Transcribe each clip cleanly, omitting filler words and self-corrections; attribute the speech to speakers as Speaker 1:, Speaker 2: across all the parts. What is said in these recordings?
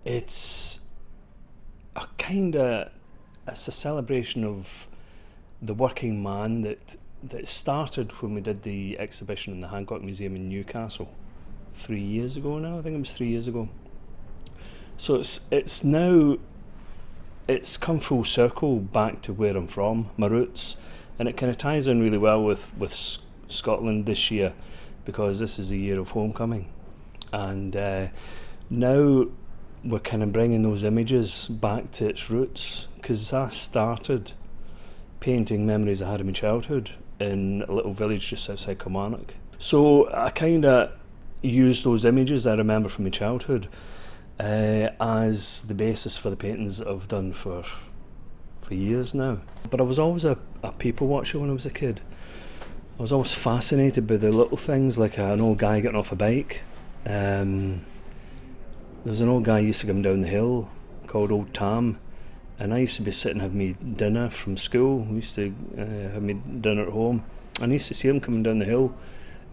Speaker 1: It's it's a celebration of the working man that started when we did the exhibition in the Hancock Museum in Newcastle 3 years ago now. I think it was 3 years ago. So it's come full circle back to where I'm from, my roots, and it kind of ties in really well with Scotland this year, because this is the year of homecoming, and now we're kind of bringing those images back to its roots, because I started painting memories I had in my childhood in a little village just outside Kilmarnock. So I kind of used those images I remember from my childhood as the basis for the paintings that I've done for years now. But I was always a people watcher when I was a kid. I was always fascinated by the little things, like an old guy getting off a bike. There was an old guy who used to come down the hill called Old Tam, and I used to be sitting having me dinner from school. We used to have me dinner at home, and I used to see him coming down the hill,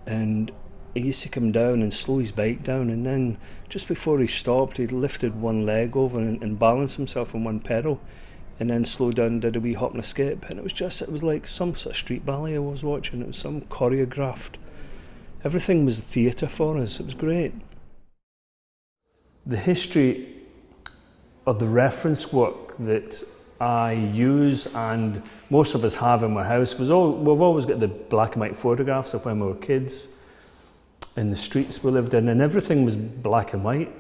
Speaker 1: and he used to come down and slow his bike down, and then just before he stopped, he lifted one leg over and balanced himself on one pedal, and then slowed down and did a wee hop and a skip. And it was like some sort of street ballet I was watching. It was some choreographed. Everything was theatre for us. It was great. The history of the reference work that I use, and most of us have in my house, we've always got the black and white photographs of when we were kids in the streets we lived in, and everything was black and white.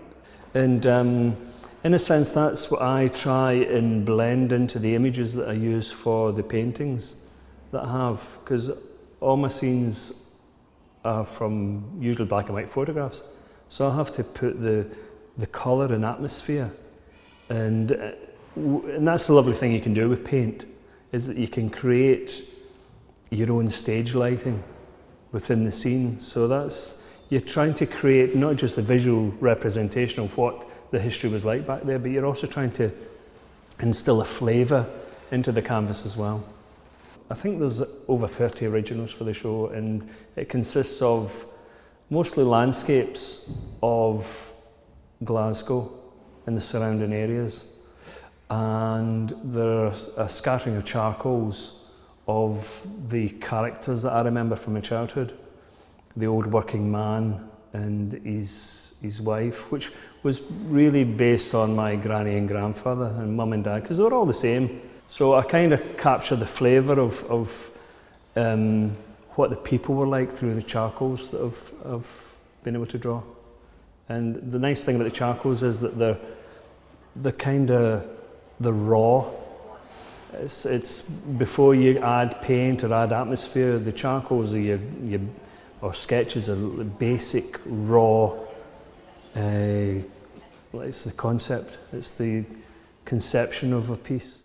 Speaker 1: And in a sense, that's what I try and blend into the images that I use for the paintings that I have, because all my scenes are from usually black and white photographs. So I have to put the colour and atmosphere, and that's the lovely thing you can do with paint, is that you can create your own stage lighting within the scene. So you're trying to create not just a visual representation of what the history was like back there, but you're also trying to instill a flavour into the canvas as well. I think there's over 30 originals for the show, and it consists of mostly landscapes of Glasgow and the surrounding areas, and there's a scattering of charcoals of the characters that I remember from my childhood. The old working man and his wife, which was really based on my granny and grandfather and mum and dad, because they were all the same. So I kind of captured the flavour of what the people were like through the charcoals that I've been able to draw. And the nice thing about the charcoals is that they're raw. It's before you add paint or add atmosphere, the charcoals are or sketches are basic, raw. It's the concept, it's the conception of a piece.